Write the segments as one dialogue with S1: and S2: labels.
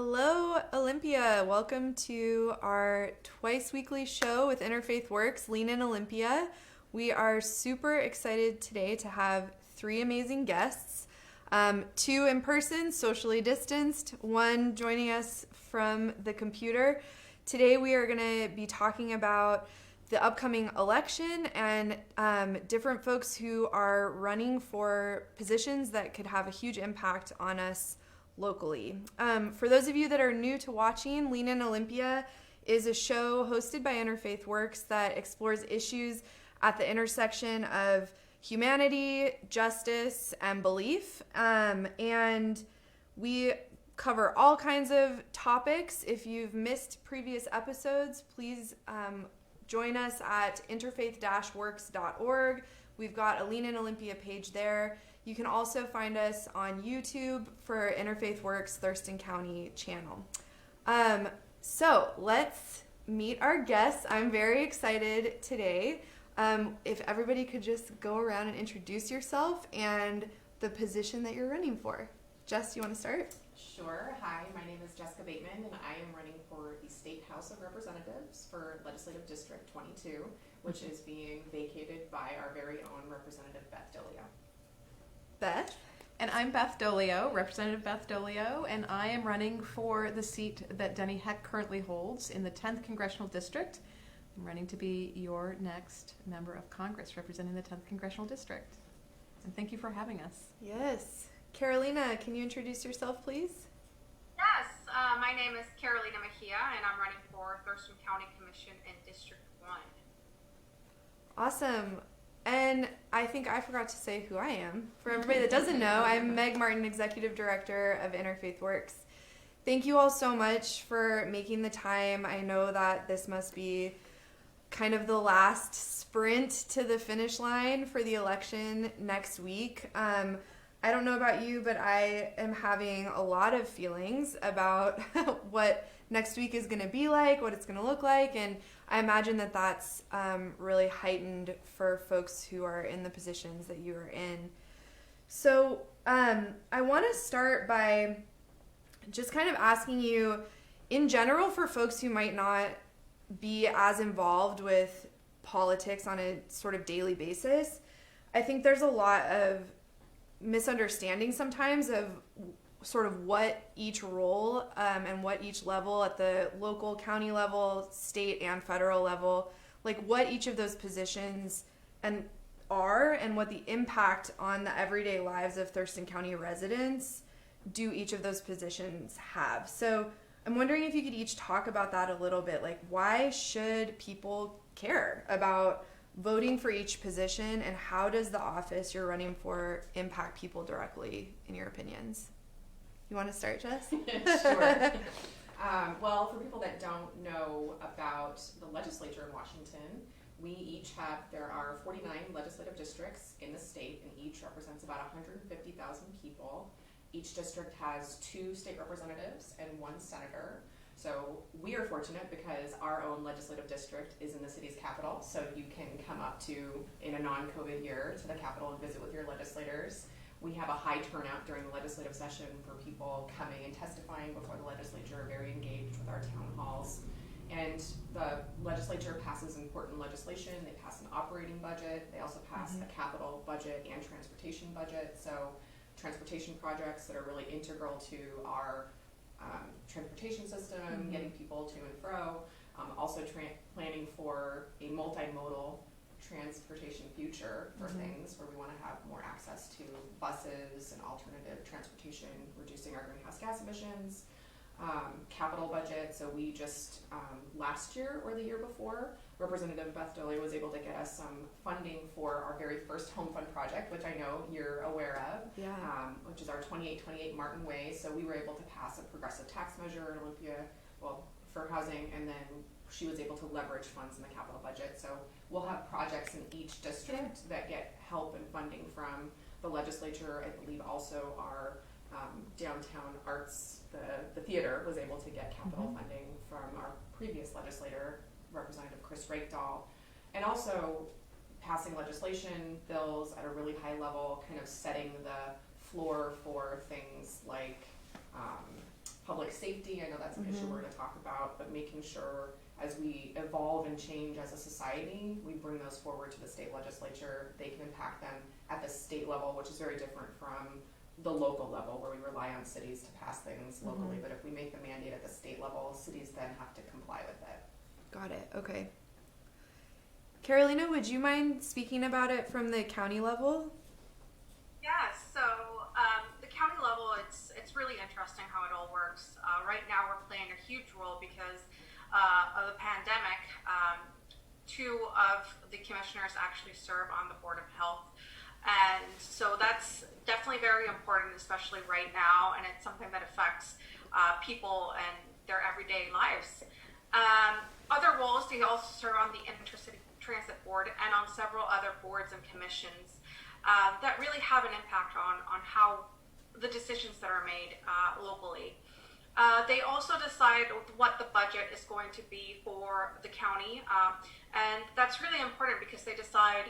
S1: Hello, Olympia. Welcome to our twice weekly show with Interfaith Works, Lean in Olympia. We are super excited today to have three amazing guests, two in person, socially distanced, one joining us from the computer. Today we are going to be talking about the upcoming election and different folks who are running for positions that could have a huge impact on us locally. For those of you that are new to watching, Lean in Olympia is a show hosted by Interfaith Works that explores issues at the intersection of humanity, justice, and belief. And we cover all kinds of topics. If you've missed previous episodes, please join us at interfaith-works.org. We've got a Lean in Olympia page there. You can also find us on YouTube for Interfaith Works Thurston County channel. So let's meet our guests. I'm very excited today. If everybody could just go around and introduce yourself and the position that you're running for. Jess, you want to start?
S2: Sure. Hi, my name is Jessica Bateman, and I am running for the State House of Representatives for Legislative District 22, which is being vacated by our very own Representative Beth Doglio.
S1: Beth?
S3: And I'm Beth Doglio, Representative Beth Doglio, and I am running for the seat that Denny Heck currently holds in the 10th Congressional District. I'm running to be your next member of Congress representing the 10th Congressional District. And thank you for having us.
S1: Yes. Carolina, can you introduce yourself, please?
S4: Yes, my name is Carolina Meija, and I'm running for Thurston County Commission in District 1.
S1: Awesome. And I think I forgot to say who I am. For everybody that doesn't know, I'm Meg Martin, Executive Director of Interfaith Works. Thank you all so much for making the time. I know that this must be kind of the last sprint to the finish line for the election next week. I don't know about you, but I am having a lot of feelings about what next week is going to be like, what it's going to look like, and I imagine that that's really heightened for folks who are in the positions that you are in. So I want to start by just kind of asking you, in general, for folks who might not be as involved with politics on a sort of daily basis, I think there's a lot of misunderstanding sometimes of sort of what each role and what each level at the local, county level, state and federal level, like what each of those positions and what the impact on the everyday lives of Thurston County residents do each of those positions have. So I'm wondering if you could each talk about that a little bit. Like, why should people care about voting for each position, and how does the office you're running for impact people directly, in your opinions? You want to start, Jess?
S2: Sure. Well, for people that don't know about the legislature in Washington, there are 49 legislative districts in the state, and each represents about 150,000 people. Each district has 2 state representatives and 1 senator. So we are fortunate because our own legislative district is in the city's capital, so you can come up in a non-COVID year, to the capital and visit with your legislators. We have a high turnout during the legislative session for people coming and testifying before the legislature, very engaged with our town halls. And the legislature passes important legislation. They pass an operating budget. They also pass a capital budget and transportation budget. So transportation projects that are really integral to our transportation system, getting people to and fro, also planning for a multimodal transportation future for things where we want to have more access to buses and alternative transportation, reducing our greenhouse gas emissions, capital budget. So we just last year or the year before, Representative Beth Doglio was able to get us some funding for our very first home fund project, which I know you're aware of, which is our 2828 Martin Way. So we were able to pass a progressive tax measure in Olympia, for housing, and then she was able to leverage funds in the capital budget. So we'll have projects in each district that get help and funding from the legislature. I believe also our downtown arts, the theater was able to get capital funding from our previous legislator, Representative Chris Rakedahl, and also passing legislation bills at a really high level, kind of setting the floor for things like public safety, I know that's an issue we're going to talk about, but making sure as we evolve and change as a society, we bring those forward to the state legislature. They can impact them at the state level, which is very different from the local level where we rely on cities to pass things locally. But if we make the mandate at the state level, cities then have to comply with it.
S1: Got it. Okay. Carolina, would you mind speaking about it from the county level?
S4: Yeah, so the county level, it's really interesting how it all works. Right now we're playing a huge role because of the pandemic. Two of the commissioners actually serve on the Board of Health. And so that's definitely very important, especially right now, and it's something that affects people and their everyday lives. Other roles, they also serve on the Intercity Transit Board and on several other boards and commissions that really have an impact on how the decisions that are made locally. They also decide what the budget is going to be for the county, and that's really important because they decide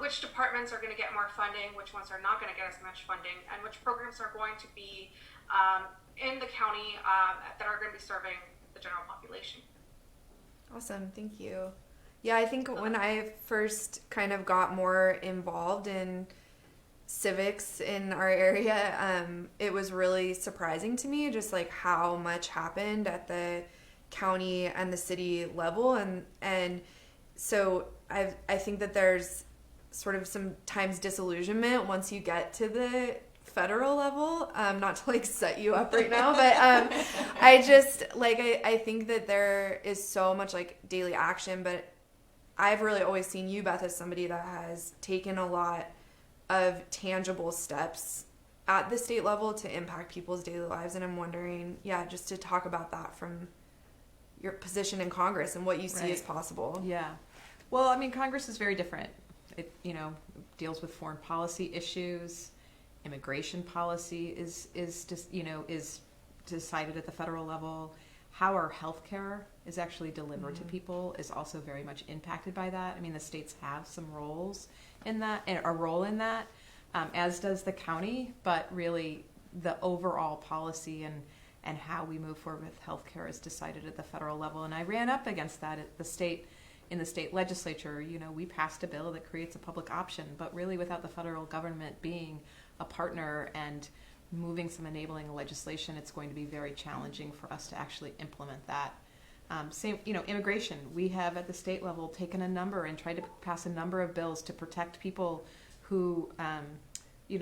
S4: which departments are going to get more funding, which ones are not going to get as much funding, and which programs are going to be in the county that are going to be serving the general population.
S1: Awesome, thank you. Yeah, I think when I first kind of got more involved in civics in our area, it was really surprising to me just like how much happened at the county and the city level, and so I think that there's sort of sometimes disillusionment once you get to the federal level, not to like set you up right now, but I just like I think that there is so much like daily action, but I've really always seen you, Beth, as somebody that has taken a lot of tangible steps at the state level to impact people's daily lives, and I'm wondering, just to talk about that from your position in Congress and what you see as possible.
S3: Yeah. Well, I mean, Congress is very different. It, deals with foreign policy issues. Immigration policy is decided at the federal level. How our healthcare is actually delivered to people is also very much impacted by that. I mean, the states have some roles in that, a role in that, as does the county, but really the overall policy and how we move forward with healthcare is decided at the federal level. And I ran up against that in the state legislature. We passed a bill that creates a public option, but really without the federal government being a partner and moving some enabling legislation, it's going to be very challenging for us to actually implement that. Immigration. We have at the state level taken a number and tried to pass a number of bills to protect people who,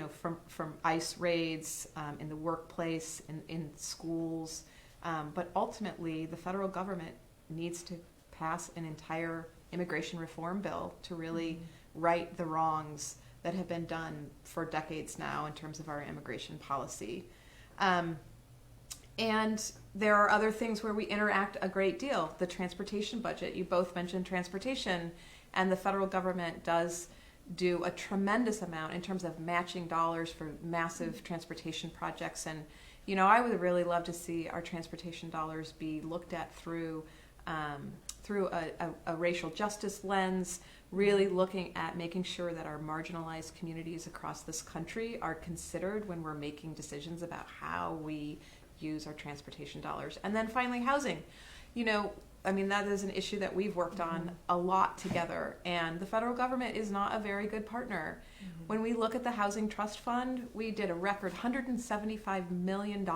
S3: from ICE raids, in the workplace, in schools. But ultimately, the federal government needs to pass an entire immigration reform bill to really right the wrongs that have been done for decades now in terms of our immigration policy. And there are other things where we interact a great deal. The transportation budget, you both mentioned transportation, and the federal government does do a tremendous amount in terms of matching dollars for massive transportation projects. And, I would really love to see our transportation dollars be looked at through a racial justice lens, really looking at making sure that our marginalized communities across this country are considered when we're making decisions about how we use our transportation dollars. And then finally, housing. That is an issue that we've worked on a lot together, and the federal government is not a very good partner. When we look at the Housing Trust Fund, we did a record $175 million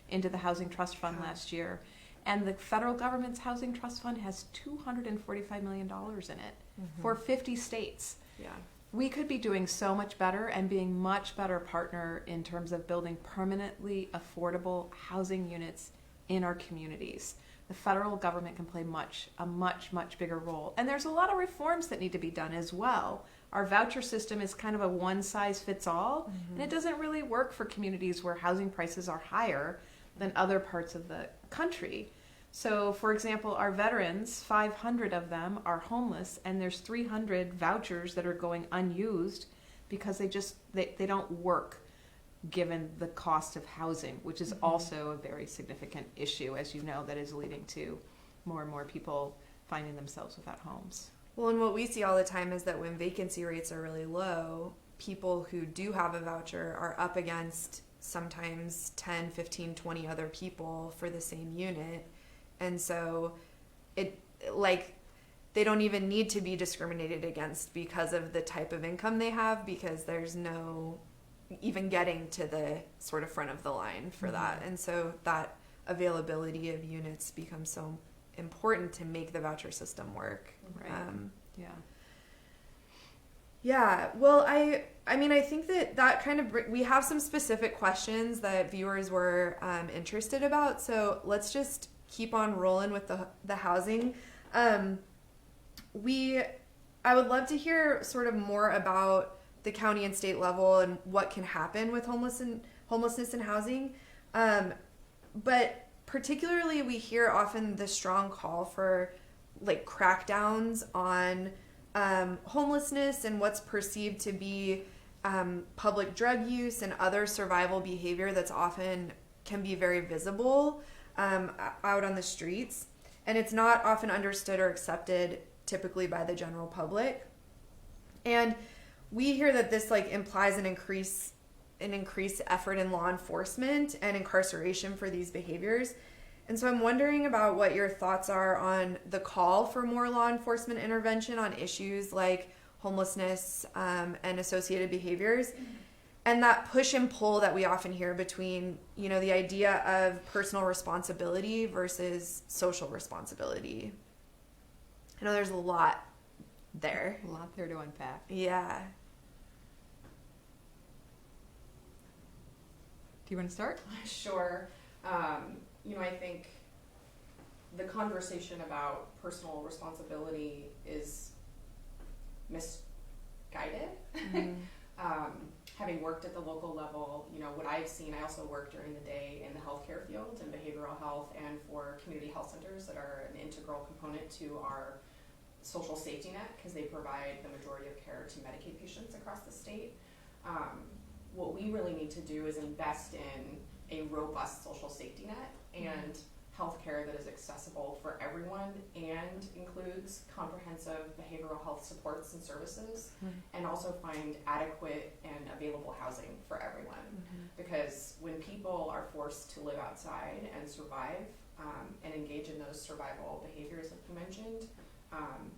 S3: into the Housing Trust Fund last year. And the federal government's Housing Trust Fund has $245 million in it for 50 states.
S1: Yeah.
S3: We could be doing so much better and being much better partner in terms of building permanently affordable housing units in our communities. The federal government can play a much bigger role. And there's a lot of reforms that need to be done as well. Our voucher system is kind of a one-size-fits-all, and it doesn't really work for communities where housing prices are higher than other parts of the country. So, for example, our veterans, 500 of them are homeless, and there's 300 vouchers that are going unused because they don't work given the cost of housing, which is also a very significant issue, as you know, that is leading to more and more people finding themselves without homes.
S1: Well, and what we see all the time is that when vacancy rates are really low, people who do have a voucher are up against sometimes 10, 15, 20 other people for the same unit. And so they don't even need to be discriminated against because of the type of income they have, because there's no even getting to the sort of front of the line for that. And so that availability of units becomes so important to make the voucher system work.
S3: Right.
S1: Yeah. Well, I mean, I think that kind of, we have some specific questions that viewers were interested about. So let's just keep on rolling with the housing. I would love to hear sort of more about the county and state level and what can happen with homelessness and housing. But particularly, we hear often the strong call for like crackdowns on homelessness and what's perceived to be public drug use and other survival behavior that's often can be very visible out on the streets. And it's not often understood or accepted typically by the general public. And we hear that this like implies an increased effort in law enforcement and incarceration for these behaviors. And so I'm wondering about what your thoughts are on the call for more law enforcement intervention on issues like homelessness and associated behaviors, and that push and pull that we often hear between, the idea of personal responsibility versus social responsibility. I know there's a lot there.
S3: A lot there to unpack.
S1: Yeah.
S3: Do you want to start?
S2: Sure. I think the conversation about personal responsibility is misguided. Having worked at the local level, what I've seen, I also work during the day in the healthcare field and behavioral health and for community health centers that are an integral component to our social safety net because they provide the majority of care to Medicaid patients across the state. What we really need to do is invest in a robust social safety net and healthcare that is accessible for everyone and includes comprehensive behavioral health supports and services, and also find adequate and available housing for everyone. Because when people are forced to live outside and survive and engage in those survival behaviors like you mentioned,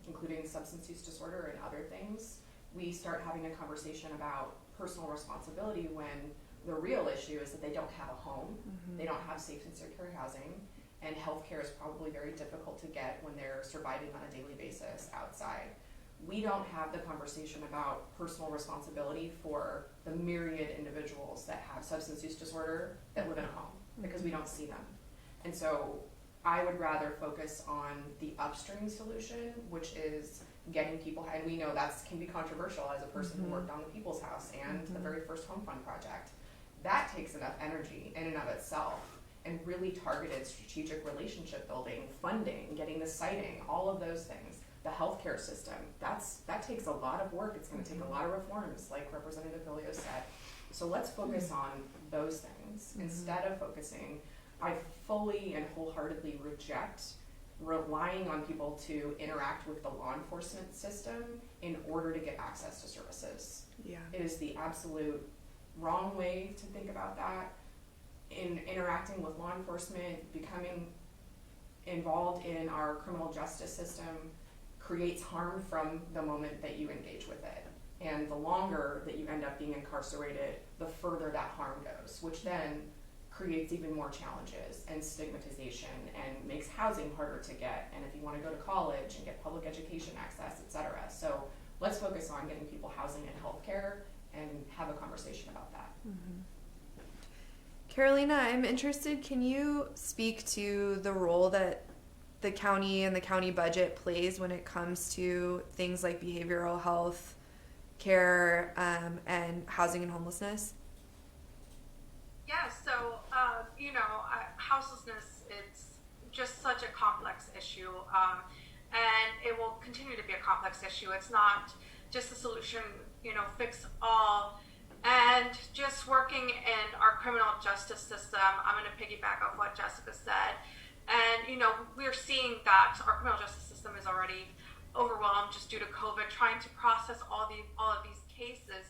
S2: including substance use disorder and other things, we start having a conversation about personal responsibility when the real issue is that they don't have a home, they don't have safe and secure housing, and healthcare is probably very difficult to get when they're surviving on a daily basis outside. We don't have the conversation about personal responsibility for the myriad individuals that have substance use disorder that live in a home because we don't see them. And so I would rather focus on the upstream solution, which is getting people, and we know that can be controversial as a person who worked on the People's House and the very first Home Fund project. That takes enough energy in and of itself, and really targeted strategic relationship building, funding, getting the siting, all of those things. The healthcare system, that takes a lot of work. It's going to take a lot of reforms, like Representative Doglio said. So let's focus on those things instead of focusing. I fully and wholeheartedly reject relying on people to interact with the law enforcement system in order to get access to services.
S1: Yeah.
S2: It is the absolute wrong way to think about that. In interacting with law enforcement, becoming involved in our criminal justice system creates harm from the moment that you engage with it. And the longer that you end up being incarcerated, the further that harm goes, which then creates even more challenges and stigmatization and makes housing harder to get. And if you want to go to college and get public education access, etc. So let's focus on getting people housing and healthcare and have a conversation about that.
S1: Carolina, I'm interested, can you speak to the role that the county and the county budget plays when it comes to things like behavioral health care and housing and homelessness?
S4: Yeah, so, houselessness, it's just such a complex issue, and it will continue to be a complex issue. It's not just a solution, fix all. And just working in our criminal justice system, I'm going to piggyback off what Jessica said. And, we're seeing that our criminal justice system is already overwhelmed just due to COVID, trying to process all of these cases.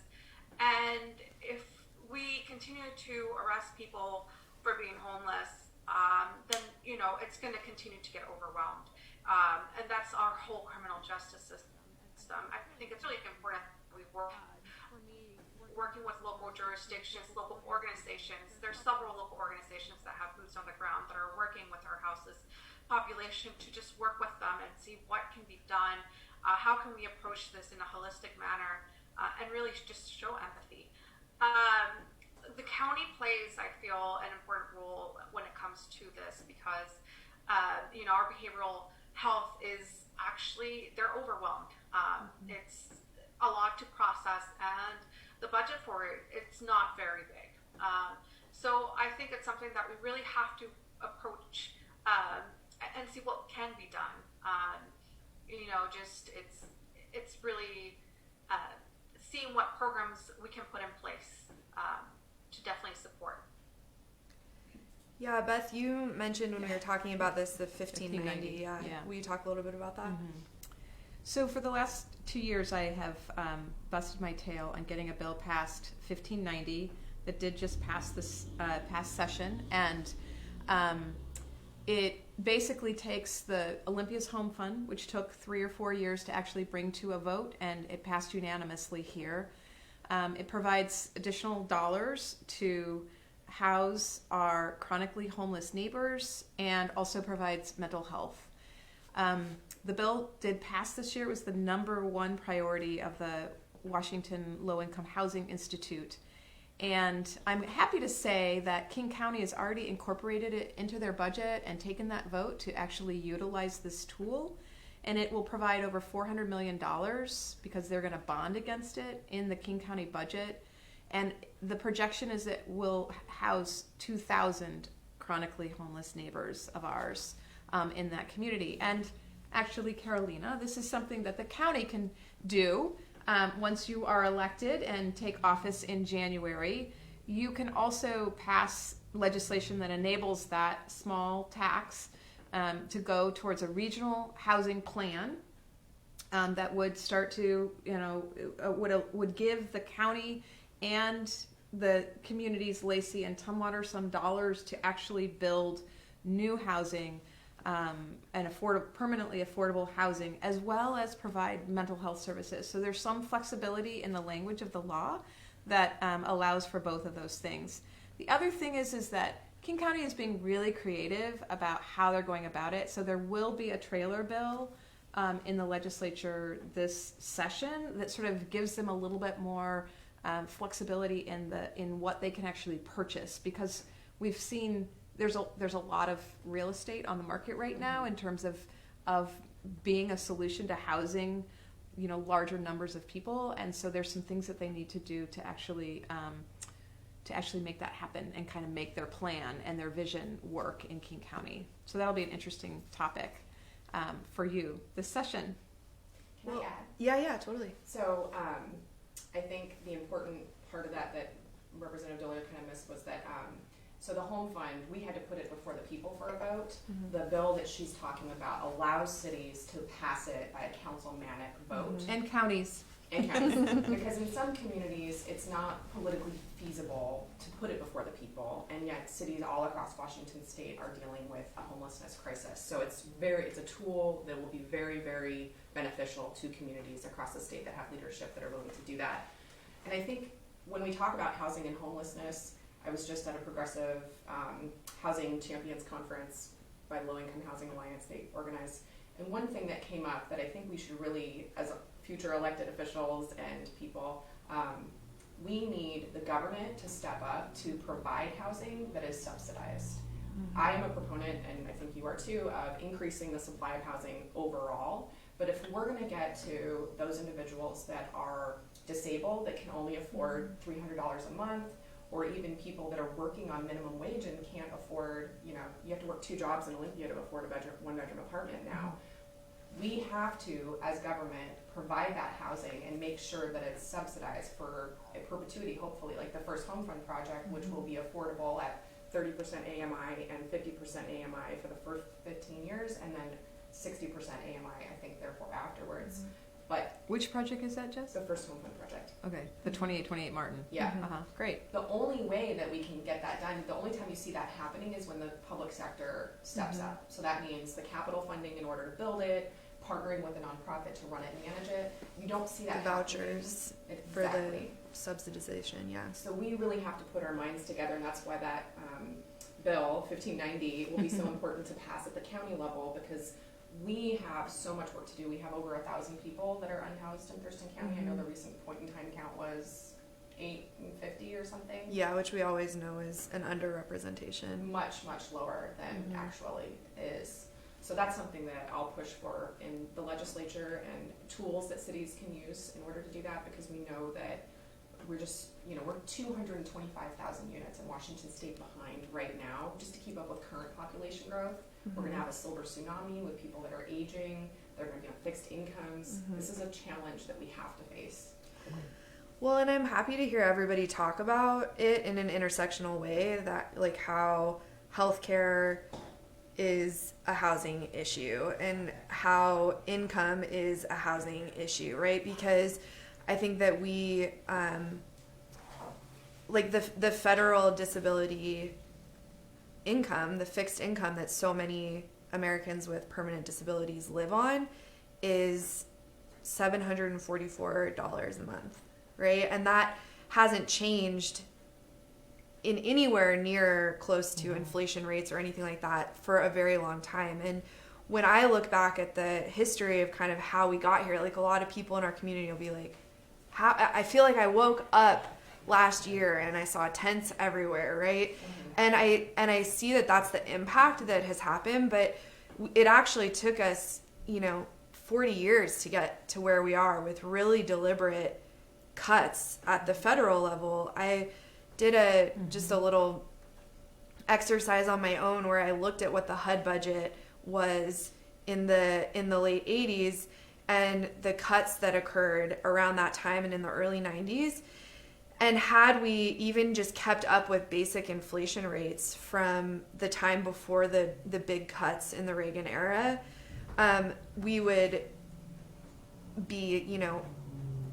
S4: And if we continue to arrest people for being homeless, then it's going to continue to get overwhelmed, and that's our whole criminal justice system. I think it's really important that we working with local jurisdictions, local organizations. There's several local organizations that have boots on the ground that are working with our houseless population to just work with them and see what can be done. How can we approach this in a holistic manner, and really just show empathy. The county plays, I feel, an important role when it comes to this because, our behavioral health is actually, they're overwhelmed. It's a lot to process, and the budget for it, it's not very big. So I think it's something that we really have to approach and see what can be done. It's really seeing what programs we can put in place to definitely support.
S1: Yeah, Beth, you mentioned when we were talking about this, the 1590. Yeah. Will you talk a little bit about that?
S3: Mm-hmm. So for the last 2 years, I have busted my tail on getting a bill passed, 1590, that did just pass this past session, and it basically takes the Olympia's Home Fund, which took 3 or 4 years to actually bring to a vote, and it passed unanimously here. It provides additional dollars to house our chronically homeless neighbors and also provides mental health. The bill did pass this year. It was the #1 priority of the Washington Low Income Housing Institute. And I'm happy to say that King County has already incorporated it into their budget and taken that vote to actually utilize this tool. And it will provide over $400 million because they're going to bond against it in the King County budget. And the projection is it will house 2,000 chronically homeless neighbors of ours in that community. And actually, Carolina, this is something that the county can do. Once you are elected and take office in January, you can also pass legislation that enables that small tax to go towards a regional housing plan that would start to, would give the county and the communities, Lacey and Tumwater, some dollars to actually build new housing and permanently affordable housing, as well as provide mental health services. So there's some flexibility in the language of the law that allows for both of those things. The other thing is that King County is being really creative about how they're going about it. So there will be a trailer bill in the legislature this session that sort of gives them a little bit more flexibility in what they can actually purchase, because we've seen there's a lot of real estate on the market right now in terms of being a solution to housing, larger numbers of people, and so there's some things that they need to do to actually make that happen and kind of make their plan and their vision work in King County. So that'll be an interesting topic for you this session.
S2: Can I add?
S1: Yeah, totally.
S2: So I think the important part of that Representative Doglio kind of missed was that so the home fund, we had to put it before the people for a vote. Mm-hmm. The bill that she's talking about allows cities to pass it by a councilmanic vote.
S3: Mm-hmm. And counties.
S2: Because in some communities, it's not politically feasible to put it before the people, and yet cities all across Washington state are dealing with a homelessness crisis. So it's a tool that will be very, very beneficial to communities across the state that have leadership that are willing to do that. And I think when we talk about housing and homelessness, I was just at a progressive housing champions conference by Low Income Housing Alliance they organized. And one thing that came up that I think we should really, as future elected officials and people, we need the government to step up to provide housing that is subsidized. Mm-hmm. I am a proponent, and I think you are too, of increasing the supply of housing overall. But if we're going to get to those individuals that are disabled, that can only afford $300 a month, or even people that are working on minimum wage and can't afford, you have to work 2 jobs in Olympia to afford a 1-bedroom apartment now. We have to, as government, provide that housing and make sure that it's subsidized for a perpetuity, hopefully, like the First Home Fund project, which will be affordable at 30% AMI and 50% AMI for the first 15 years, and then 60% AMI, I think, therefore afterwards. But
S3: Which project is that, Jess?
S2: The first home fund project.
S3: Okay, the 2828 Martin.
S2: Yeah.
S3: Great.
S2: The only way that we can get that done, the only time you see that happening is when the public sector steps up. So that means the capital funding in order to build it, partnering with a nonprofit to run it and manage it. You don't see that
S1: The vouchers for the subsidization, yeah.
S2: So we really have to put our minds together, and that's why that bill 1590 will be so important to pass at the county level, because we have so much work to do. We have over 1,000 people that are unhoused in Thurston County. I know the recent point in time count was 850 or something.
S1: Yeah, which we always know is an underrepresentation.
S2: Much, much lower than actually is. So that's something that I'll push for in the legislature, and tools that cities can use in order to do that, because we know that we're just, we're 225,000 units in Washington State behind right now just to keep up with current population growth. We're going to have a silver tsunami with people that are aging. They're going to be on fixed incomes. This is a challenge that we have to face.
S1: Well, and I'm happy to hear everybody talk about it in an intersectional way, that like how healthcare is a housing issue and how income is a housing issue, right? Because I think that we, like the federal disability income, the fixed income that so many Americans with permanent disabilities live on, is $744 a month, right? And that hasn't changed in anywhere near close to inflation rates or anything like that for a very long time. And when I look back at the history of kind of how we got here, like a lot of people in our community will be like, "How I feel like I woke up last year and I saw tents everywhere," right? And I see that that's the impact that has happened, but it actually took us, 40 years to get to where we are with really deliberate cuts at the federal level. I did just a little exercise on my own where I looked at what the HUD budget was in the late 80s and the cuts that occurred around that time and in the early 90s. And had we even just kept up with basic inflation rates from the time before the big cuts in the Reagan era, we would be,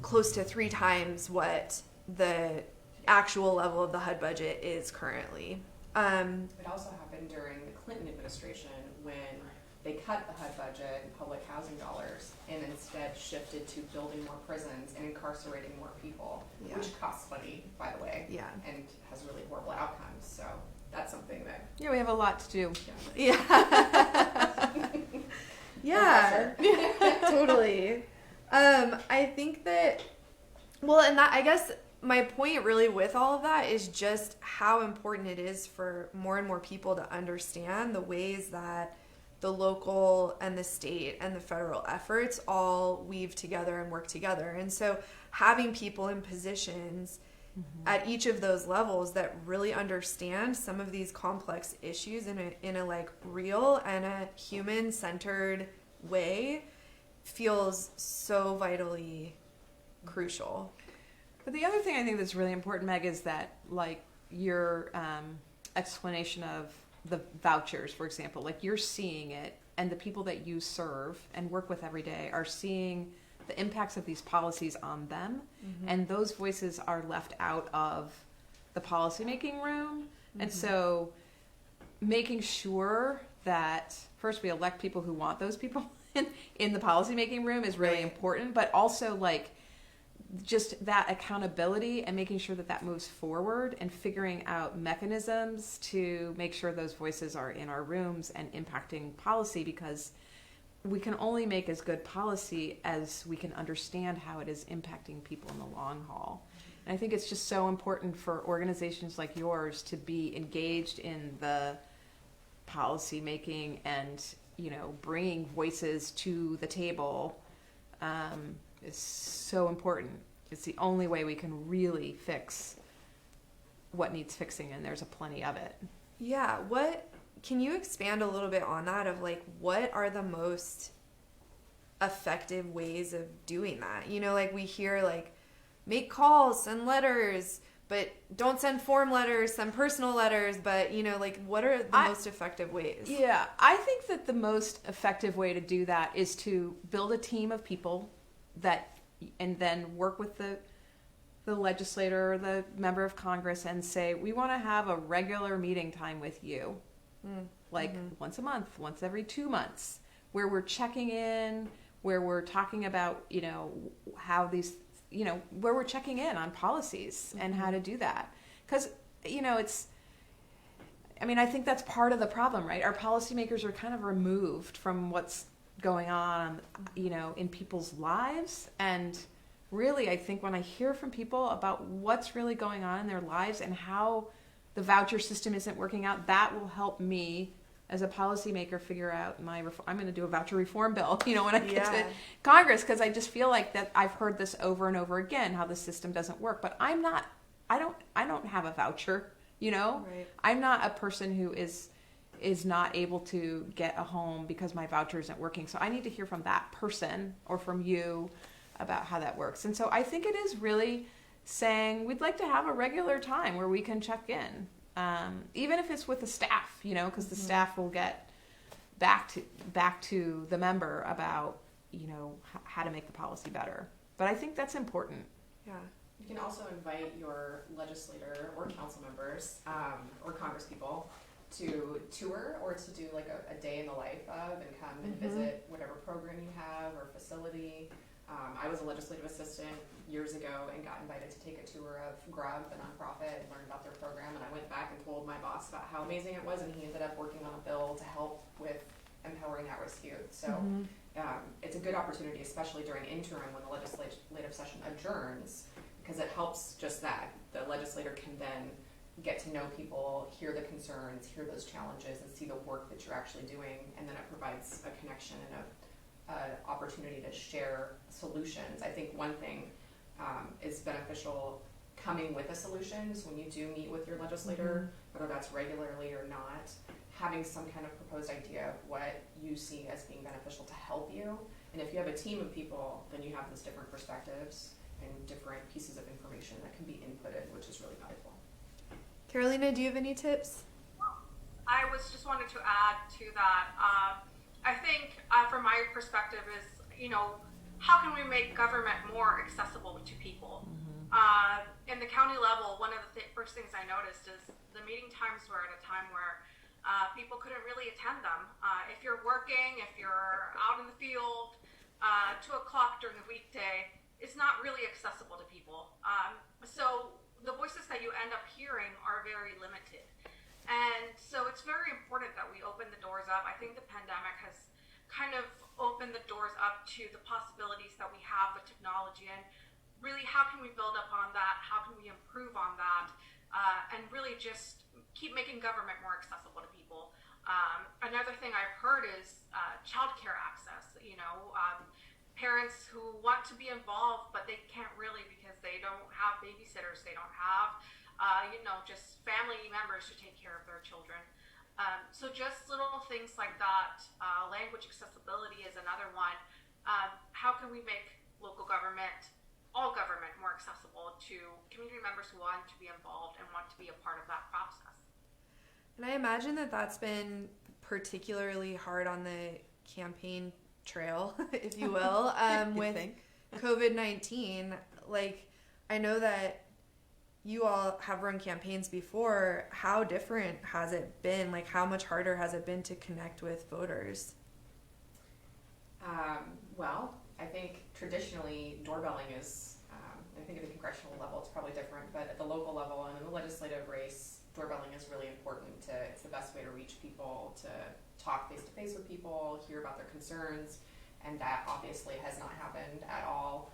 S1: close to 3 times what the actual level of the HUD budget is currently.
S2: It also happened during the Clinton administration when they cut the HUD budget and public housing dollars and instead shifted to building more prisons and incarcerating more people, which costs money, by the way, and has really horrible outcomes. So that's something that...
S3: Yeah, we have a lot to do.
S1: Yeah. Totally. I think that, and that, I guess my point really with all of that is just how important it is for more and more people to understand the ways that the local and the state and the federal efforts all weave together and work together. And so having people in positions at each of those levels that really understand some of these complex issues in a like real and a human-centered way feels so vitally crucial.
S3: But the other thing I think that's really important, Meg, is that like your explanation of the vouchers, for example, like you're seeing it, and the people that you serve and work with every day are seeing the impacts of these policies on them, and those voices are left out of the policymaking room. And so making sure that first we elect people who want those people in the policymaking room is really important, but also like just that accountability and making sure that that moves forward and figuring out mechanisms to make sure those voices are in our rooms and impacting policy, because we can only make as good policy as we can understand how it is impacting people in the long haul. And I think it's just so important for organizations like yours to be engaged in the policy making and, bringing voices to the table is so important. It's the only way we can really fix what needs fixing, and there's a plenty of it.
S1: Yeah, can you expand a little bit on that of like what are the most effective ways of doing that? Like we hear like make calls, send letters, but don't send form letters, send personal letters, but like what are the most effective ways?
S3: Yeah, I think that the most effective way to do that is to build a team of people that then work with the legislator or the member of Congress and say, we want to have a regular meeting time with you, like once a month, once every 2 months, where we're checking in, where we're talking about, how these, where we're checking in on policies and how to do that. Because, I think that's part of the problem, right? Our policymakers are kind of removed from what's going on, in people's lives. And really, I think when I hear from people about what's really going on in their lives and how the voucher system isn't working out, that will help me as a policymaker figure out I'm going to do a voucher reform bill, when I get to Congress, because I just feel like that I've heard this over and over again, how the system doesn't work. But I don't have a voucher,
S1: Right.
S3: I'm not a person who is not able to get a home because my voucher isn't working. So I need to hear from that person or from you about how that works. And so I think it is really saying we'd like to have a regular time where we can check in, even if it's with the staff, because the staff will get back to the member about, how to make the policy better. But I think that's important.
S1: Yeah.
S2: You can also invite your legislator or council members or congresspeople to tour or to do like a day in the life of and come and visit whatever program you have or facility. I was a legislative assistant years ago and got invited to take a tour of Grub, the nonprofit, and learn about their program. And I went back and told my boss about how amazing it was, and he ended up working on a bill to help with empowering at-risk youth. So it's a good opportunity, especially during interim when the legislative session adjourns, because it helps just that. The legislator can then get to know people, hear the concerns, hear those challenges, and see the work that you're actually doing, and then it provides a connection and an opportunity to share solutions. I think one thing is beneficial coming with a solution. So when you do meet with your legislator, whether that's regularly or not, having some kind of proposed idea of what you see as being beneficial to help you. And if you have a team of people, then you have those different perspectives and different pieces of information that can be inputted, which is really valuable.
S1: Carolina, do you have any tips?
S4: I was just wanted to add to that. I think from my perspective is, how can we make government more accessible to people? In the county level, one of the first things I noticed is the meeting times were at a time where people couldn't really attend them. If you're working, if you're out in the field, 2 o'clock during the weekday, it's not really accessible to people. So the voices that you end up hearing are very limited. And so it's very important that we open the doors up. I think the pandemic has kind of opened the doors up to the possibilities that we have with technology, and really how can we build up on that? How can we improve on that? And really just keep making government more accessible to people. Another thing I've heard is childcare access. Parents who want to be involved, but they can't really because they don't have babysitters. They don't have, just family members to take care of their children. So just little things like that. Language accessibility is another one. How can we make local government, all government, more accessible to community members who want to be involved and want to be a part of that process?
S1: And I imagine that that's been particularly hard on the campaign trail, if you will, with COVID-19. Like, I know that you all have run campaigns before. How different has it been? Like, how much harder has it been to connect with voters?
S2: Well, I think traditionally doorbelling is, I think at the congressional level it's probably different, but at the local level and in the legislative race, doorbelling is really important. It's the best way to reach people, to talk face to face with people, hear about their concerns, and that obviously has not happened at all.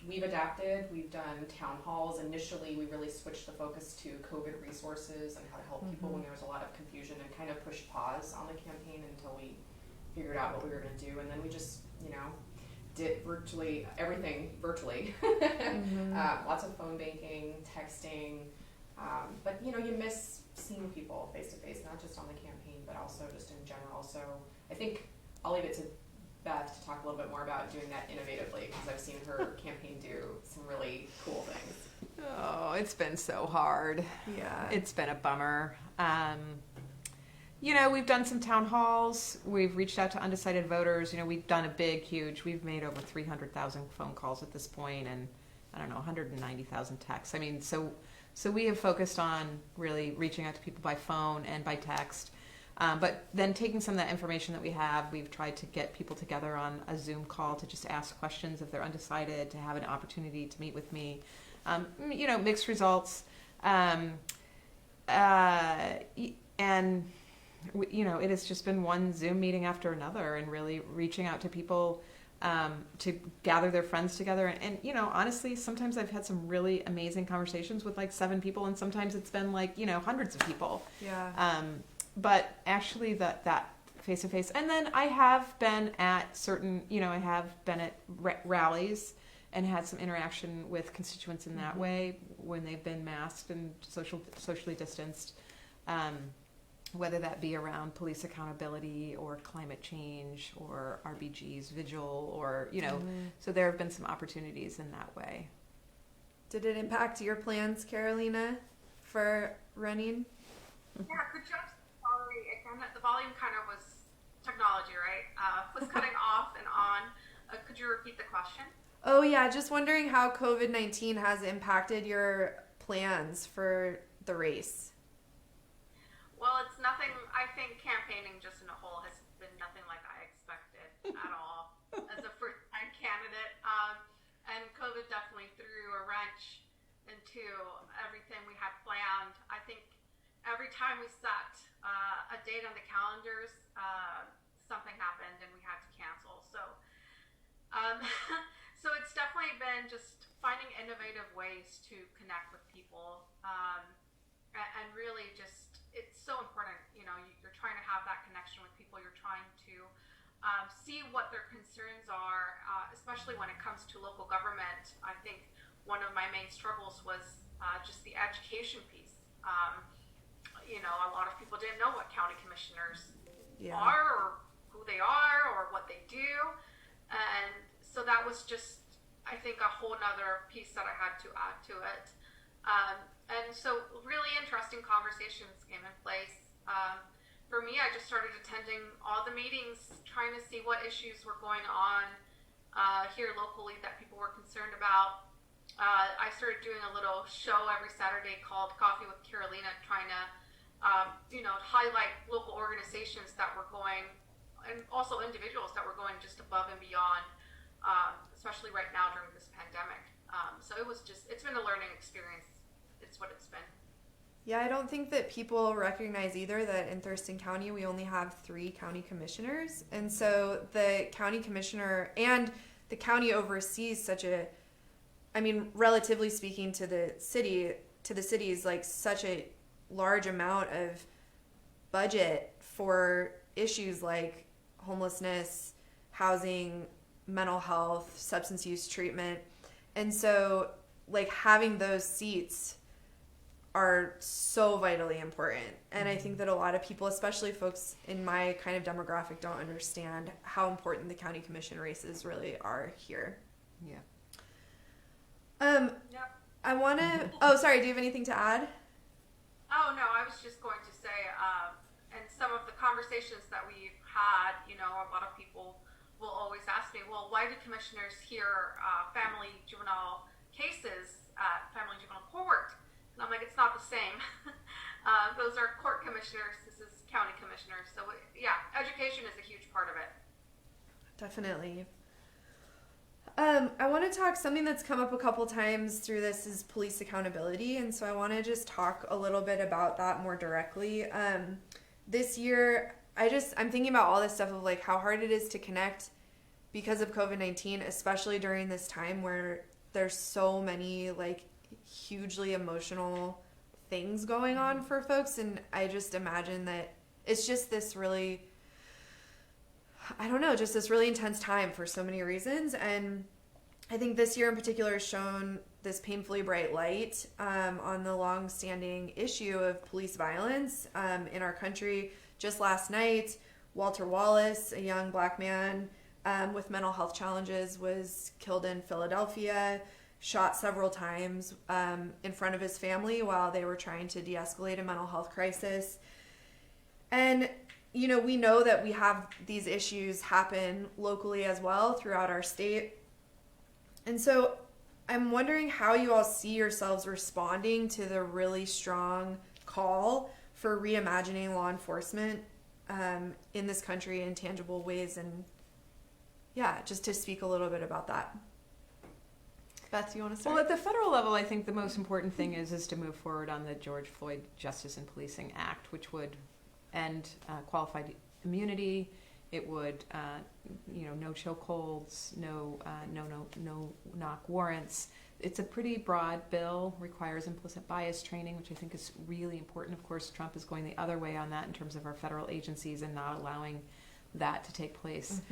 S2: We've adapted. We've done town halls. Initially, we really switched the focus to COVID resources and how to help people when there was a lot of confusion, and kind of pushed pause on the campaign until we figured out what we were going to do. And then we just, did virtually everything virtually. Lots of phone banking, texting. But, you miss seeing people face to face, not just on the campaign, but also just in general. So I think I'll leave it to Beth to talk a little bit more about doing that innovatively, because I've seen her campaign do some really cool things.
S3: Oh, it's been so hard.
S1: Yeah.
S3: It's been a bummer. We've done some town halls. We've reached out to undecided voters. We've done we've made over 300,000 phone calls at this point, and I don't know, 190,000 texts. So we have focused on really reaching out to people by phone and by text. But then taking some of that information that we have, we've tried to get people together on a Zoom call to just ask questions if they're undecided, to have an opportunity to meet with me. Mixed results. And it has just been one Zoom meeting after another, and really reaching out to people to gather their friends together. And honestly, sometimes I've had some really amazing conversations with like 7 people, and sometimes it's been like, hundreds of people.
S1: Yeah.
S3: But actually that face-to-face. And then I have been at rallies and had some interaction with constituents in that way when they've been masked and socially distanced. Whether that be around police accountability or climate change or RBG's vigil or, so there have been some opportunities in that way.
S1: Did it impact your plans, Carolina, for running?
S4: Yeah, good job. Sorry, again, the volume kind of was technology, right? Was cutting off and on. Could you repeat the question?
S1: Oh, yeah. Just wondering how COVID-19 has impacted your plans for the race.
S4: Well, it's nothing. I think campaigning just in a whole has been nothing like I expected at all as a first-time candidate. And COVID definitely threw a wrench into everything we had planned. I think every time we set a date on the calendars, something happened and we had to cancel. So, so it's definitely been just finding innovative ways to connect with people, and really just. It's so important, you're trying to have that connection with people. You're trying to see what their concerns are, especially when it comes to local government. I think one of my main struggles was just the education piece. A lot of people didn't know what county commissioners are, or who they are, or what they do. And so that was just, I think, a whole nother piece that I had to add to it. And so really interesting conversations came in place. For me, I just started attending all the meetings, trying to see what issues were going on here locally that people were concerned about. I started doing a little show every Saturday called Coffee with Carolina, trying to highlight local organizations that were going, and also individuals that were going just above and beyond, especially right now during this pandemic. So it's been a learning experience. It's what it's been.
S1: Yeah, I don't think that people recognize either that in Thurston County we only have 3 county commissioners, and so the county commissioner and the county oversees relatively speaking to the cities, like such a large amount of budget for issues like homelessness, housing, mental health, substance use treatment, and so like having those seats are so vitally important. And I think that a lot of people, especially folks in my kind of demographic, don't understand how important the county commission races really are here.
S3: Yeah.
S4: Yep.
S1: I want to, oh, sorry, do you have anything to add?
S4: Oh, no, I was just going to say, and some of the conversations that we've had, a lot of people will always ask me, well, why do commissioners hear family juvenile cases at family juvenile court? And I'm like, it's not the same. Those are court commissioners. This is county commissioners. So yeah, education is a huge part of it.
S1: Definitely. I want to talk, something that's come up a couple times through this is police accountability. And so I want to just talk a little bit about that more directly. This year, I'm thinking about all this stuff of like how hard it is to connect because of COVID-19, especially during this time where there's so many like hugely emotional things going on for folks. And I just imagine that it's just this really, just this really intense time for so many reasons. And I think this year in particular has shown this painfully bright light on the long-standing issue of police violence in our country. Just last night, Walter Wallace, a young black man with mental health challenges, was killed in Philadelphia, shot several times in front of his family while they were trying to de-escalate a mental health crisis. And, you know, we know that we have these issues happen locally as well throughout our state. And so I'm wondering how you all see yourselves responding to the really strong call for reimagining law enforcement in this country in tangible ways. And yeah, just to speak a little bit about that. Beth, you want to start?
S3: Well, at the federal level, I think the most important thing is to move forward on the George Floyd Justice and Policing Act, which would end qualified immunity. It would, no chokeholds, no knock warrants. It's a pretty broad bill, requires implicit bias training, which I think is really important. Of course, Trump is going the other way on that in terms of our federal agencies and not allowing that to take place.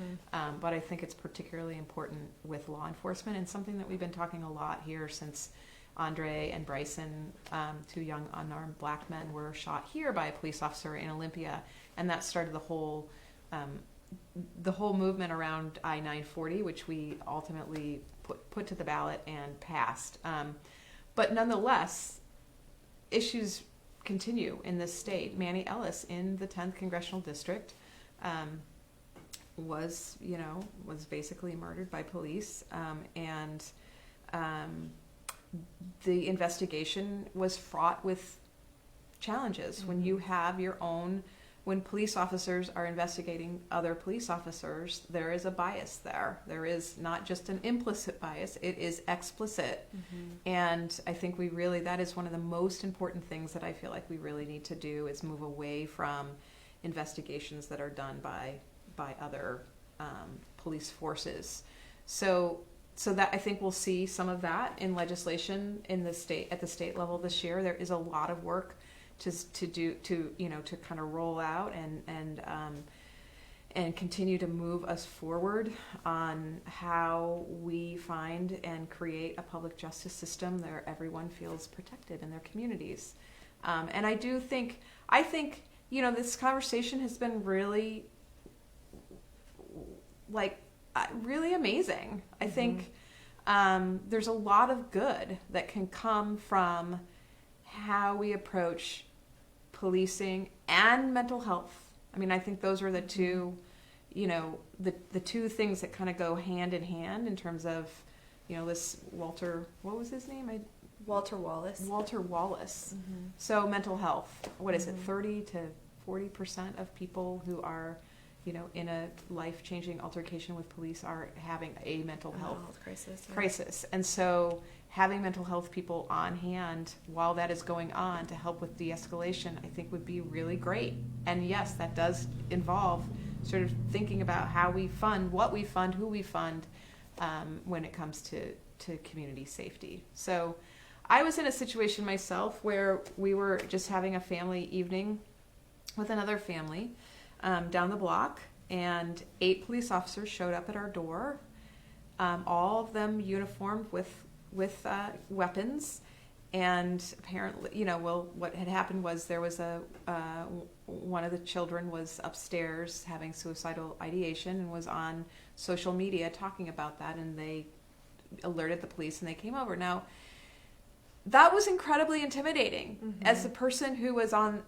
S3: But I think it's particularly important with law enforcement, and something that we've been talking a lot here since Andre and Bryson, two young unarmed black men, were shot here by a police officer in Olympia, and that started the whole movement around I-940, which we ultimately put to the ballot and passed. But nonetheless, issues continue in this state. Manny Ellis in the 10th Congressional District was basically murdered by police, and the investigation was fraught with challenges. When you have when police officers are investigating other police officers, there is a bias there. There is not just an implicit bias, it is explicit. And I think that is one of the most important things that I feel like we really need to do, is move away from investigations that are done by other police forces. So that I think we'll see some of that in legislation at the state level this year. There is a lot of work to kind of roll out and continue to move us forward on how we find and create a public justice system where everyone feels protected in their communities. And I think this conversation has been really really amazing. I think there's a lot of good that can come from how we approach policing and mental health. I mean, I think those are the two, the two things that kind of go hand in hand in terms of, this Walter, what was his name?
S1: Walter Wallace. So
S3: mental health, what is it, 30 to 40% of people who are, in a life-changing altercation with police are having a mental health crisis. And so having mental health people on hand while that is going on to help with de-escalation, I think would be really great. And yes, that does involve sort of thinking about how we fund, what we fund, who we fund, when it comes to community safety. So I was in a situation myself where we were just having a family evening with another family down the block, and 8 police officers showed up at our door, all of them uniformed with weapons. And apparently, what had happened was there was one of the children was upstairs having suicidal ideation and was on social media talking about that, and they alerted the police and they came over. Now, that was incredibly intimidating. As the person who was on,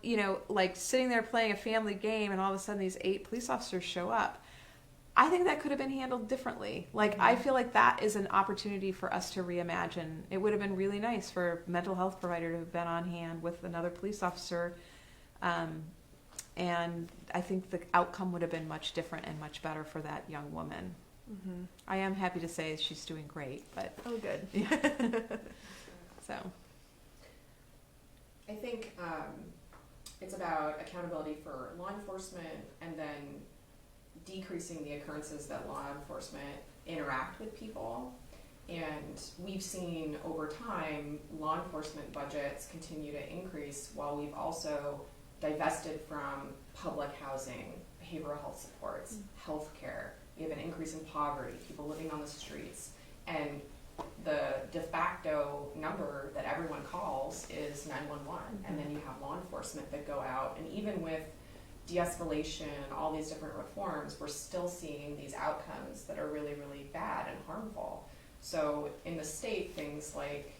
S3: sitting there playing a family game, and all of a sudden these 8 police officers show up. I think that could have been handled differently. I feel like that is an opportunity for us to reimagine. It would have been really nice for a mental health provider to have been on hand with another police officer. And I think the outcome would have been much different and much better for that young woman. I am happy to say she's doing great, but...
S1: Oh, good.
S3: Yeah. So,
S2: I think it's about accountability for law enforcement, and then decreasing the occurrences that law enforcement interact with people. And we've seen over time law enforcement budgets continue to increase while we've also divested from public housing, behavioral health supports, healthcare. We have an increase in poverty, people living on the streets, and the de facto number that everyone calls is 911, and then you have law enforcement that go out, and even with de-escalation, all these different reforms, we're still seeing these outcomes that are really, really bad and harmful. So in the state, things like,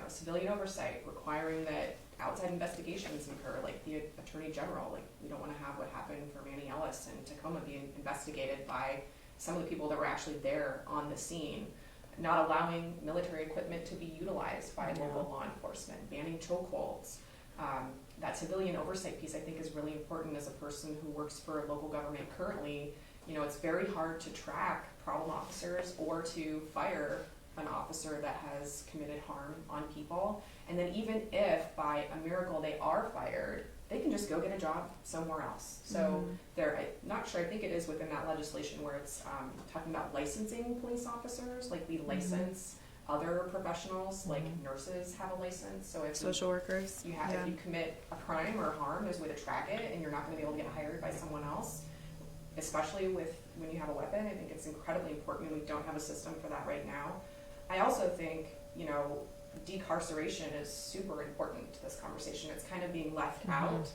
S2: civilian oversight, requiring that outside investigations incur, like the Attorney General. Like, we don't want to have what happened for Manny Ellis in Tacoma being investigated by some of the people that were actually there on the scene. Not allowing military equipment to be utilized by local law enforcement, banning chokeholds. That civilian oversight piece, I think, is really important. As a person who works for local government currently, you know, it's very hard to track problem officers or to fire an officer that has committed harm on people. And then even if by a miracle they are fired, they can just go get a job somewhere else. So I'm not sure, I think it is within that legislation where it's talking about licensing police officers, like we license other professionals, like nurses have a license. So if
S1: social workers,
S2: if you commit a crime or harm, there's a way to track it, and you're not going to be able to get hired by someone else. Especially when you have a weapon, I think it's incredibly important. We don't have a system for that right now. I also think, you know, decarceration is super important to this conversation. It's kind of being left out,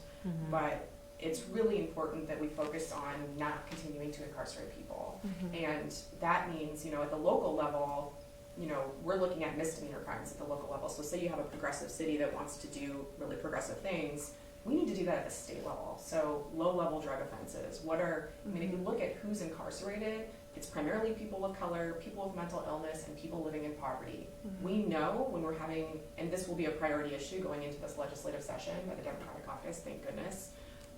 S2: but it's really important that we focus on not continuing to incarcerate people. And that means, you know, at the local level, you know, we're looking at misdemeanor crimes at the local level. So say you have a progressive city that wants to do really progressive things, we need to do that at the state level. So low-level drug offenses. I mean, if you look at who's incarcerated, it's primarily people of color, people with mental illness, and people living in poverty. We know when we're having, and this will be a priority issue going into this legislative session by the Democratic caucus, thank goodness,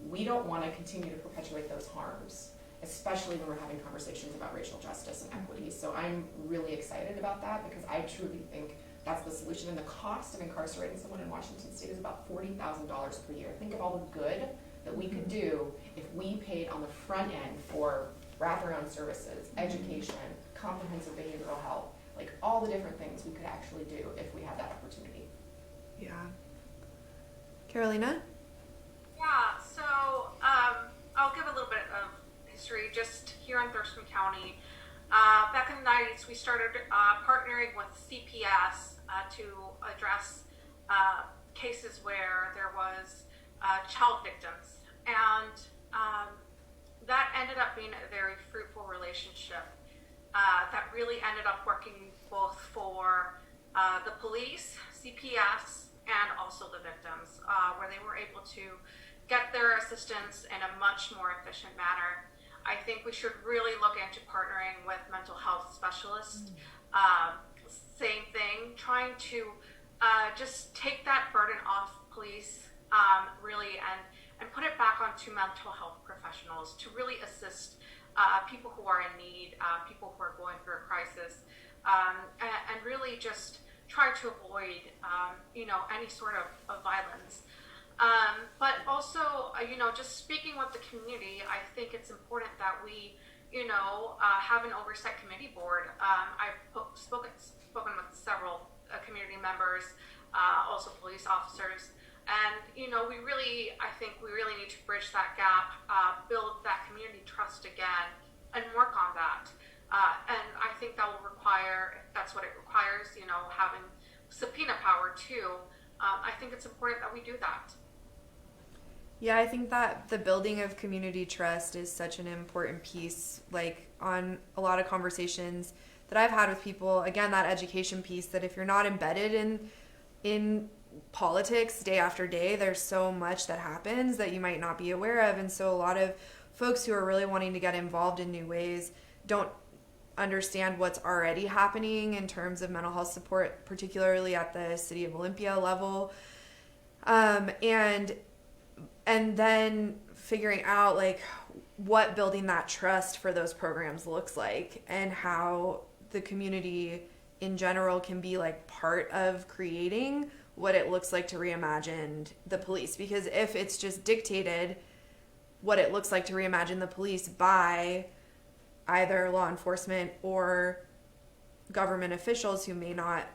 S2: we don't want to continue to perpetuate those harms, especially when we're having conversations about racial justice and equity. So I'm really excited about that because I truly think that's the solution. And the cost of incarcerating someone in Washington State is about $40,000 per year. Think of all the good that we could do if we paid on the front end for wraparound services, education, comprehensive behavioral health, like all the different things we could actually do if we had that opportunity.
S1: Yeah. Carolina?
S4: Yeah, so I'll give a little bit of history just here in Thurston County. Back in the 90s, we started partnering with CPS to address cases where there was child victims. And that ended up being a very fruitful relationship that really ended up working both for the police, CPS, and also the victims, where they were able to get their assistance in a much more efficient manner. I think we should really look into partnering with mental health specialists. Same thing, trying to just take that burden off police, really, and put it back onto mental health professionals to really assist people who are in need, people who are going through a crisis, and really just try to avoid, any sort of violence. But also, just speaking with the community, I think it's important that we, have an oversight committee board. I've spoken with several community members, also police officers, and I think we really need to bridge that gap, build that community trust again, and work on that. And I think that will require, if that's what it requires, having subpoena power too. I think it's important that we do that.
S1: Yeah, I think that the building of community trust is such an important piece, like on a lot of conversations that I've had with people, again, that education piece, that if you're not embedded in politics day after day, there's so much that happens that you might not be aware of. And so a lot of folks who are really wanting to get involved in new ways don't understand what's already happening in terms of mental health support, particularly at the city of Olympia level. And then figuring out like what building that trust for those programs looks like and how the community in general can be like part of creating what it looks like to reimagine the police. Because if it's just dictated what it looks like to reimagine the police by either law enforcement or government officials who may not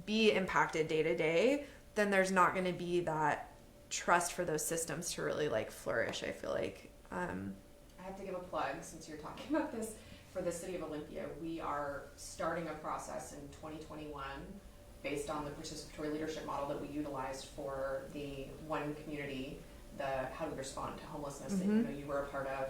S1: be impacted day to day, then there's not going to be that trust for those systems to really like flourish, I feel like.
S2: I have to give a plug since you're talking about this. For the city of Olympia, we are starting a process in 2021 based on the participatory leadership model that we utilized for the one community, the how to respond to homelessness that you were a part of.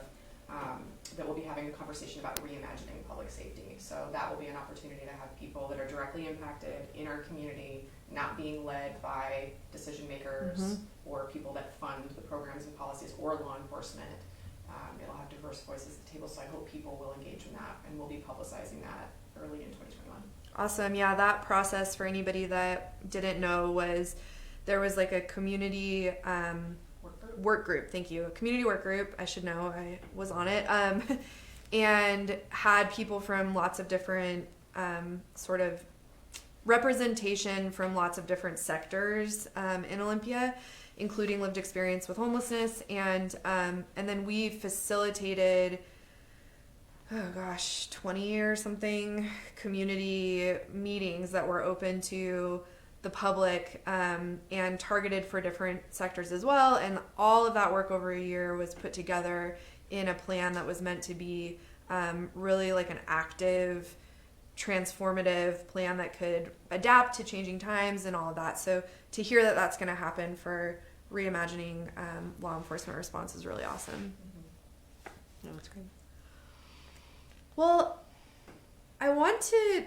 S2: that will be having a conversation about reimagining public safety. So that will be an opportunity to have people that are directly impacted in our community, not being led by decision makers or people that fund the programs and policies or law enforcement. It'll have diverse voices at the table, so I hope people will engage in that, and we'll be publicizing that early in 2021.
S1: Awesome. Yeah, that process, for anybody that didn't know, was there was like a community work group. Thank you. A community work group. I should know. I was on it. And had people from lots of different sort of representation from lots of different sectors in Olympia, including lived experience with homelessness. And then we facilitated 20 or something community meetings that were open to the public and targeted for different sectors as well. And all of that work over a year was put together in a plan that was meant to be really like an active, transformative plan that could adapt to changing times and all of that. So to hear that that's going to happen for reimagining law enforcement response is really awesome.
S3: No, it's great.
S1: Well, I want to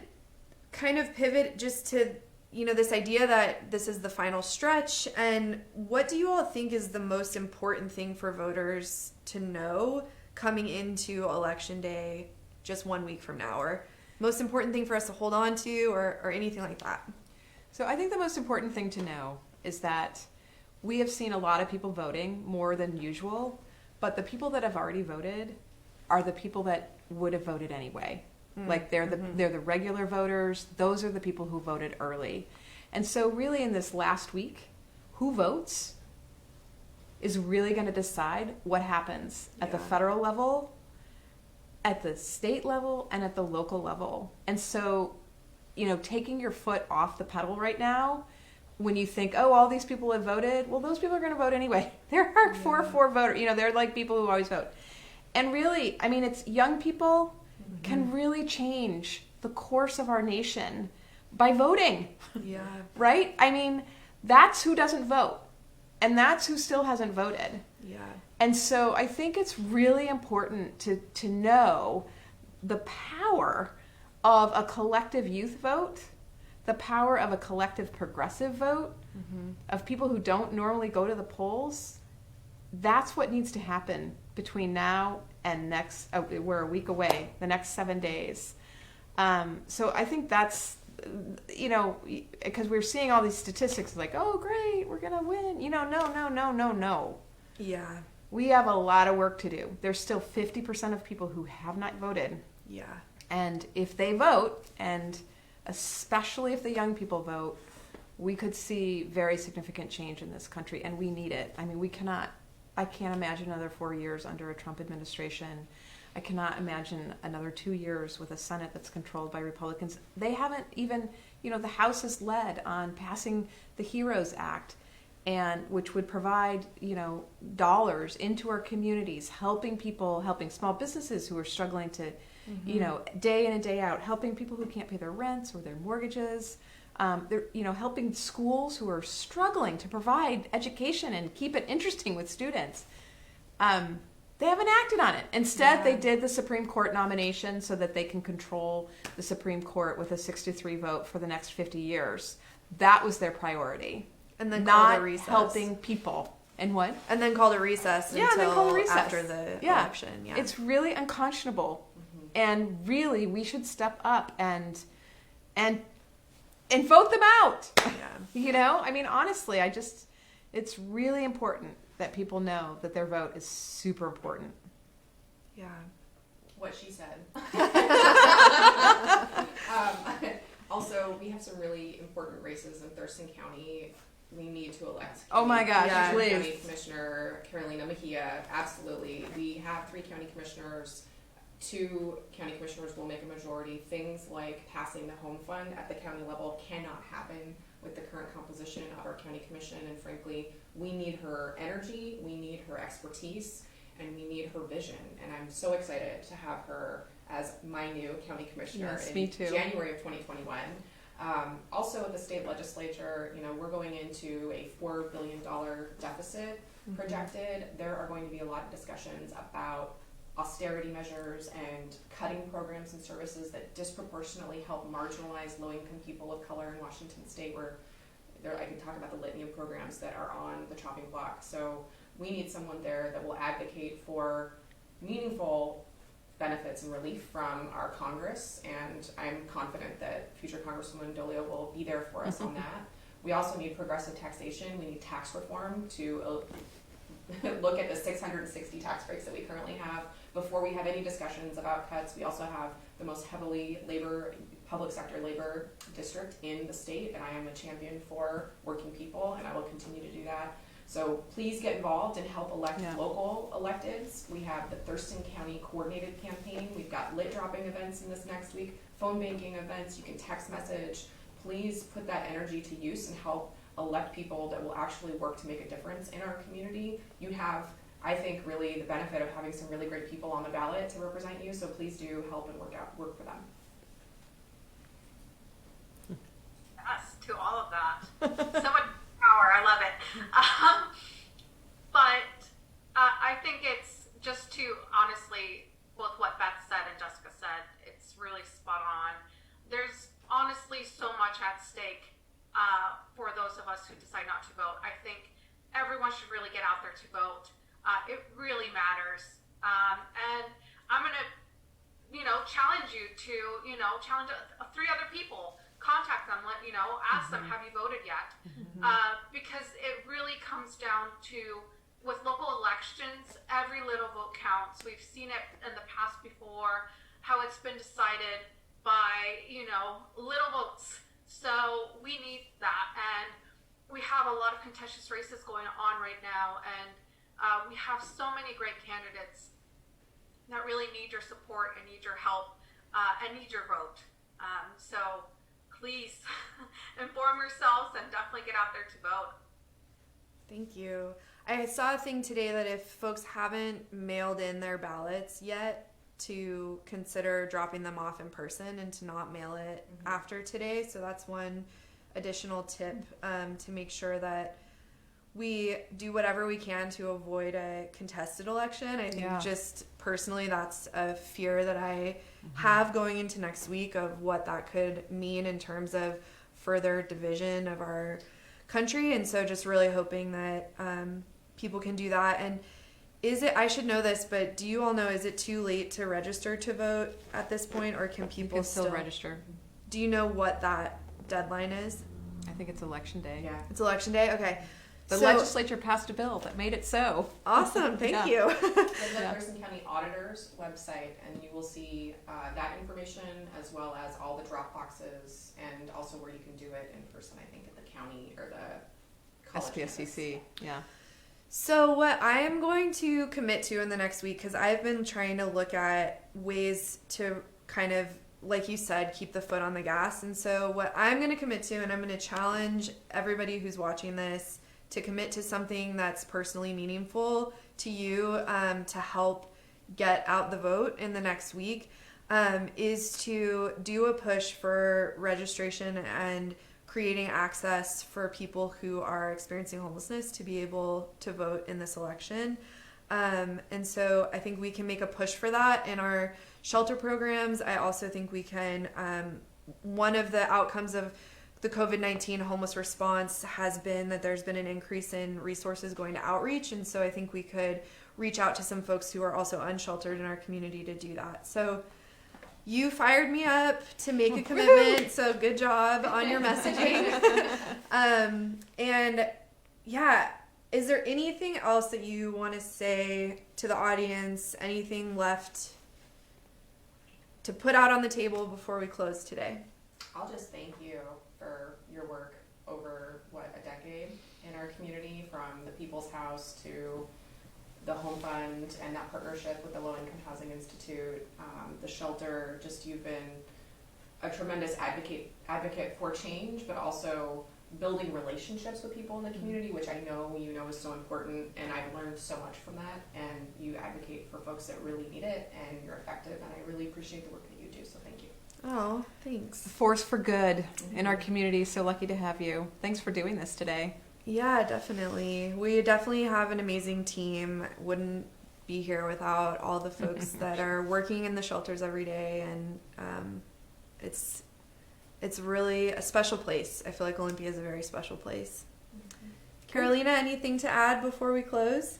S1: kind of pivot just to, this idea that this is the final stretch. And what do you all think is the most important thing for voters to know coming into Election Day just 1 week from now? Or most important thing for us to hold on to or anything like that?
S3: So I think the most important thing to know is that we have seen a lot of people voting, more than usual, but the people that have already voted are the people that would have voted anyway. Like they're the regular voters. Those are the people who voted early. And so really in this last week, who votes is really going to decide what happens at the federal level, at the state level, and at the local level. And so, taking your foot off the pedal right now, when you think, oh, all these people have voted, well, those people are going to vote anyway. There are 4 voters. They're like people who always vote. And really, it's young people can really change the course of our nation by voting.
S1: Yeah.
S3: Right? That's who doesn't vote. And that's who still hasn't voted.
S1: Yeah.
S3: And so I think it's really important to know the power of a collective youth vote, the power of a collective progressive vote, of people who don't normally go to the polls. That's what needs to happen between now and we're a week away, the next 7 days. So I think that's, because we're seeing all these statistics like, oh, great, we're going to win. No.
S1: Yeah.
S3: We have a lot of work to do. There's still 50% of people who have not voted.
S1: Yeah.
S3: And if they vote, and especially if the young people vote, we could see very significant change in this country, and we need it. I can't imagine another 4 years under a Trump administration. I cannot imagine another 2 years with a Senate that's controlled by Republicans. They haven't even, the House has led on passing the HEROES Act, and which would provide, dollars into our communities, helping people, helping small businesses who are struggling to, day in and day out, helping people who can't pay their rents or their mortgages. They're, helping schools who are struggling to provide education and keep it interesting with students. They haven't acted on it. Instead, they did the Supreme Court nomination so that they can control the Supreme Court with a 6-3 vote for the next 50 years. That was their priority.
S1: And then
S3: not
S1: called a recess.
S3: Helping people. And what?
S1: And then called a recess until after the election. Yeah.
S3: It's really unconscionable. And really, we should step up and vote them out.
S1: Yeah.
S3: Honestly, it's really important that people know that their vote is super important.
S1: Yeah.
S2: What she said. Also, we have some really important races in Thurston County. We need to elect.
S3: Oh my gosh, please.
S2: County Commissioner Carolina Meija. Absolutely. We have 3 county commissioners. 2 county commissioners will make a majority. Things like passing the home fund at the county level cannot happen with the current composition of our county commission, and frankly, we need her energy, we need her expertise, and we need her vision. And I'm so excited to have her as my new county commissioner in January of 2021. Also at the state legislature, we're going into a $4 billion deficit projected. There are going to be a lot of discussions about austerity measures and cutting programs and services that disproportionately help marginalize low-income people of color in Washington State, where I can talk about the litany of programs that are on the chopping block. So we need someone there that will advocate for meaningful benefits and relief from our Congress, and I'm confident that future Congresswoman Doglio will be there for us on that. We also need progressive taxation. We need tax reform to look at the 660 tax breaks that we currently have before we have any discussions about cuts. We also have the most heavily public sector labor district in the state, and I am a champion for working people, and I will continue to do that. So please get involved and help elect local electeds. We have the Thurston County Coordinated Campaign. We've got lit dropping events in this next week, phone banking events. You can text message. Please put that energy to use and help elect people that will actually work to make a difference in our community. You have, I think, really the benefit of having some really great people on the ballot to represent you, so please do help and work for them.
S4: Yes, to all of that. So much power. I love it. But I think it's just to honestly, both what Beth said and Jessica said, it's really spot on. There's honestly so much at stake for those of us who decide not to vote. I think everyone should really get out there to vote. It really matters. And I'm going to, challenge you to, challenge 3 other people. Contact them, ask them, have you voted yet? Because it really comes down to, with local elections, every little vote counts. We've seen it in the past before, how it's been decided by, little votes. So we need that. And we have a lot of contentious races going on right now. And we have so many great candidates that really need your support and need your help and need your vote. So please inform yourselves and definitely get out there to vote.
S1: Thank you. I saw a thing today that if folks haven't mailed in their ballots yet, to consider dropping them off in person and to not mail it after today. So that's one additional tip to make sure that we do whatever we can to avoid a contested election. I think just personally that's a fear that I have going into next week of what that could mean in terms of further division of our country. And so just really hoping that people can do that. And I should know this, but do you all know, is it too late to register to vote at this point, or can people
S3: still register?
S1: Do you know what that deadline is?
S3: I think it's election day.
S2: Yeah.
S1: It's election day? Okay.
S3: The legislature passed a bill that made it so.
S1: Awesome. Thank you.
S2: There's the Thurston County Auditor's website, and you will see that information as well as all the drop boxes, and also where you can do it in person, I think, at the county or the college
S3: SPSCC.
S2: campus.
S3: Yeah.
S1: So what I am going to commit to in the next week, because I've been trying to look at ways to kind of, like you said, keep the foot on the gas. And so what I'm going to commit to, and I'm going to challenge everybody who's watching this to commit to something that's personally meaningful to you, to help get out the vote in the next week, is to do a push for registration and creating access for people who are experiencing homelessness to be able to vote in this election. And so I think we can make a push for that in our shelter programs. I also think we can, one of the outcomes of the COVID-19 homeless response has been that there's been an increase in resources going to outreach. And so I think we could reach out to some folks who are also unsheltered in our community to do that. So you fired me up to make a commitment, so good job on your messaging. And yeah, is there anything else that you want to say to the audience? Anything left to put out on the table before we close today?
S2: I'll just thank you for your work over, a decade in our community, from the People's House to the Home Fund and that partnership with the Low Income Housing Institute, the shelter. Just, you've been a tremendous advocate for change, but also building relationships with people in the community, which I know is so important, and I've learned so much from that. And you advocate for folks that really need it, and you're effective, and I really appreciate the work that you do, so thank you.
S1: Oh, thanks.
S3: Force for good in our community. So lucky to have you. Thanks for doing this today.
S1: Yeah, definitely. We definitely have an amazing team. Wouldn't be here without all the folks that are working in the shelters every day, and it's really a special place. I feel like Olympia is a very special place. Carolina, anything to add before we close?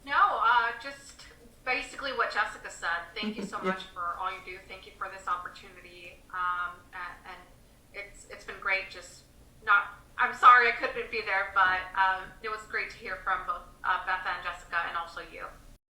S4: No, just basically what Jessica said. Thank you so much for all you do. Thank you for this opportunity, and it's been great. I'm sorry I couldn't be there, but it was great to hear from both Betha and Jessica, and also you.